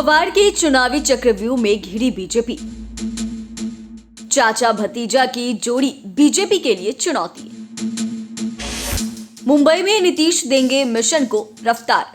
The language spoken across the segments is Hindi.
पवार के चुनावी चक्रव्यूह में घिरी बीजेपी। चाचा भतीजा की जोड़ी बीजेपी के लिए चुनौती। मुंबई में नीतीश देंगे मिशन को रफ्तार।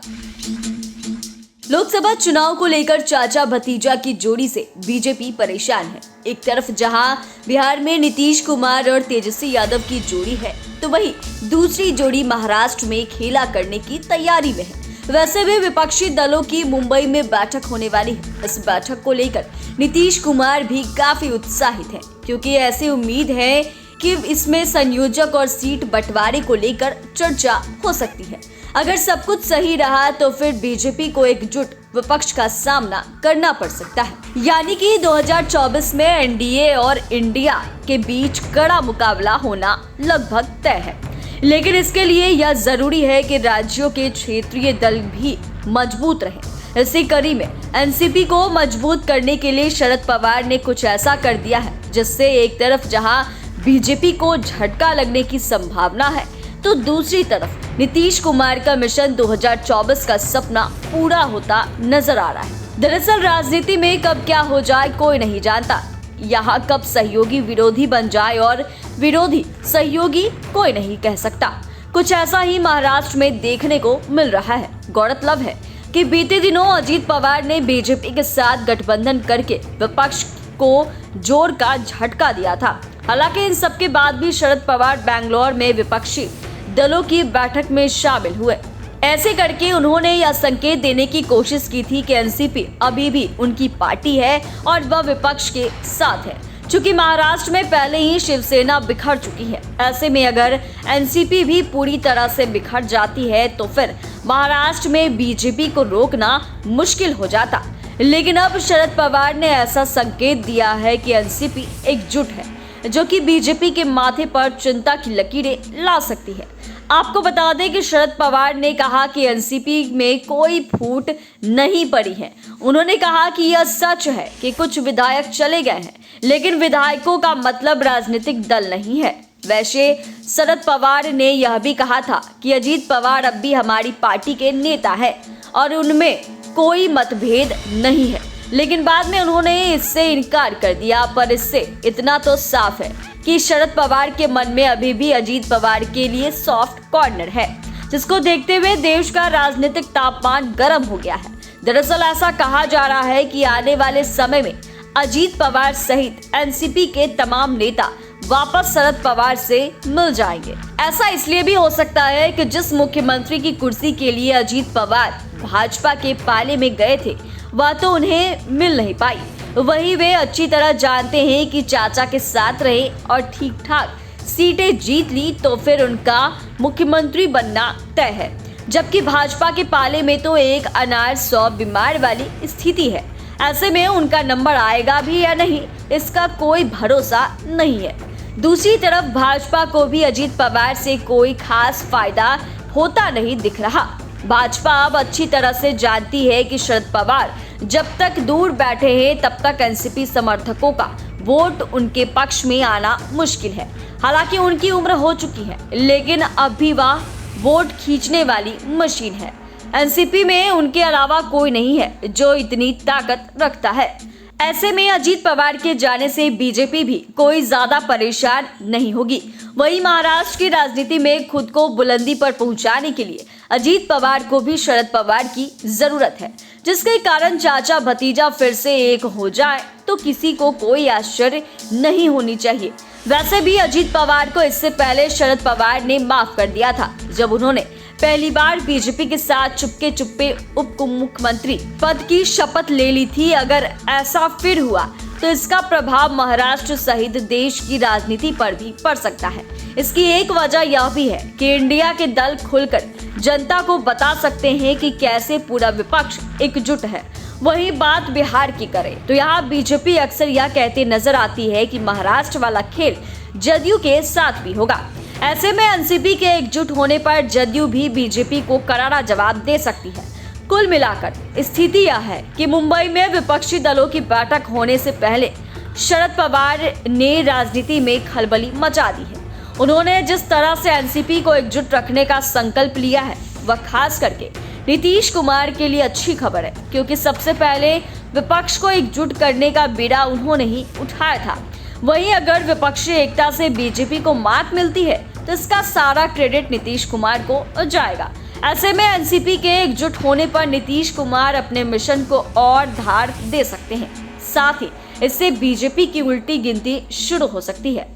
लोकसभा चुनाव को लेकर चाचा भतीजा की जोड़ी से बीजेपी परेशान है। एक तरफ जहां बिहार में नीतीश कुमार और तेजस्वी यादव की जोड़ी है, तो वहीं दूसरी जोड़ी महाराष्ट्र में खेला करने की तैयारी में है। वैसे भी विपक्षी दलों की मुंबई में बैठक होने वाली है। इस बैठक को लेकर नीतीश कुमार भी काफी उत्साहित हैं, क्योंकि ऐसी उम्मीद है कि इसमें संयोजक और सीट बंटवारे को लेकर चर्चा हो सकती है। अगर सब कुछ सही रहा तो फिर बीजेपी को एकजुट विपक्ष का सामना करना पड़ सकता है, यानी कि 2024 में एनडीए और इंडिया के बीच कड़ा मुकाबला होना लगभग तय है। लेकिन इसके लिए यह जरूरी है कि राज्यों के क्षेत्रीय दल भी मजबूत रहें। इसी कड़ी में एनसीपी को मजबूत करने के लिए शरद पवार ने कुछ ऐसा कर दिया है जिससे एक तरफ जहां बीजेपी को झटका लगने की संभावना है, तो दूसरी तरफ नीतीश कुमार का मिशन 2024 का सपना पूरा होता नजर आ रहा है। दरअसल राजनीति में कब क्या हो जाए कोई नहीं जानता। यहाँ कब सहयोगी विरोधी बन जाए और विरोधी सहयोगी कोई नहीं कह सकता। कुछ ऐसा ही महाराष्ट्र में देखने को मिल रहा है। गौरतलब है कि बीते दिनों अजीत पवार ने बीजेपी के साथ गठबंधन करके विपक्ष को जोर का झटका दिया था। हालांकि इन सब के बाद भी शरद पवार बेंगलोर में विपक्षी दलों की बैठक में शामिल हुए। ऐसे करके उन्होंने यह संकेत देने की कोशिश की थी कि एनसीपी अभी भी उनकी पार्टी है और वह विपक्ष के साथ है। चूंकि महाराष्ट्र में पहले ही शिवसेना बिखर चुकी है, ऐसे में अगर एनसीपी भी पूरी तरह से बिखर जाती है तो फिर महाराष्ट्र में बीजेपी को रोकना मुश्किल हो जाता। लेकिन अब शरद पवार ने ऐसा संकेत दिया है कि एनसीपी एकजुट है, जो कि बीजेपी के माथे पर चिंता की लकीरें ला सकती है। आपको बता दें कि शरद पवार ने कहा कि एनसीपी में कोई फूट नहीं पड़ी है। उन्होंने कहा कि यह सच है कि कुछ विधायक चले गए हैं, लेकिन विधायकों का मतलब राजनीतिक दल नहीं है। वैसे शरद पवार ने यह भी कहा था कि अजीत पवार अब भी हमारी पार्टी के नेता है और उनमें कोई मतभेद नहीं है, लेकिन बाद में उन्होंने इससे इनकार कर दिया। पर इससे इतना तो साफ है कि शरद पवार के मन में अभी भी अजीत पवार के लिए सॉफ्ट कॉर्नर है, जिसको देखते हुए देश का राजनीतिक तापमान गर्म हो गया है। दरअसल ऐसा कहा जा रहा है कि आने वाले समय में अजीत पवार सहित एनसीपी के तमाम नेता वापस शरद पवार से मिल जाएंगे। ऐसा इसलिए भी हो सकता है कि जिस मुख्यमंत्री की कुर्सी के लिए अजीत पवार भाजपा के पाले में गए थे, वह तो उन्हें मिल नहीं पाई। वही वे अच्छी तरह जानते हैं कि चाचा के साथ रहे और ठीक ठाक सीटें जीत ली तो फिर उनका मुख्यमंत्री बनना तय है। जबकि भाजपा के पाले में तो एक अनार 100 बीमार वाली स्थिति है। ऐसे में उनका नंबर आएगा भी या नहीं, इसका कोई भरोसा नहीं है। दूसरी तरफ भाजपा को भी अजीत पवार से कोई खास फायदा होता नहीं दिख रहा। भाजपा अब अच्छी तरह से जानती है कि शरद पवार जब तक दूर बैठे हैं तब तक एनसीपी समर्थकों का वोट उनके पक्ष में आना मुश्किल है। हालांकि उनकी उम्र हो चुकी है, लेकिन अब भी वह वोट खींचने वाली मशीन है। एनसीपी में उनके अलावा कोई नहीं है जो इतनी ताकत रखता है। ऐसे में अजीत पवार के जाने से बीजेपी भी कोई ज्यादा परेशान नहीं होगी। वहीं महाराष्ट्र की राजनीति में खुद को बुलंदी पर पहुंचाने के लिए अजीत पवार को भी शरद पवार की जरूरत है, जिसके कारण चाचा भतीजा फिर से एक हो जाए तो किसी को कोई आश्चर्य नहीं होनी चाहिए। वैसे भी अजीत पवार को इससे पहले शरद पवार ने माफ कर दिया था, जब उन्होंने पहली बार बीजेपी के साथ चुपके चुप्पे उप मुख्यमंत्री पद की शपथ ले ली थी। अगर ऐसा फिर हुआ तो इसका प्रभाव महाराष्ट्र सहित देश की राजनीति पर भी पड़ सकता है। इसकी एक वजह यह भी है कि इंडिया के दल खुलकर जनता को बता सकते हैं कि कैसे पूरा विपक्ष एकजुट है। वही बात बिहार की करें तो यहाँ बीजेपी अक्सर यह कहते नजर आती है कि महाराष्ट्र वाला खेल जदयू के साथ भी होगा। ऐसे में एनसीपी के एकजुट होने पर जदयू भी बीजेपी को करारा जवाब दे सकती है। कुल मिलाकर स्थिति यह है कि मुंबई में विपक्षी दलों की बैठक होने से पहले शरद पवार ने राजनीति में खलबली मचा दी है। उन्होंने जिस तरह से एनसीपी को एकजुट रखने का संकल्प लिया है, वह खास करके नीतीश कुमार के लिए अच्छी खबर है, क्योंकि सबसे पहले विपक्ष को एकजुट करने का बीड़ा उन्होंने ही उठाया था। वहीं अगर विपक्षी एकता से बीजेपी को मात मिलती है तो इसका सारा क्रेडिट नीतीश कुमार को जाएगा। ऐसे में एनसीपी के एकजुट होने पर नीतीश कुमार अपने मिशन को और धार दे सकते हैं। साथ ही इससे बीजेपी की उल्टी गिनती शुरू हो सकती है।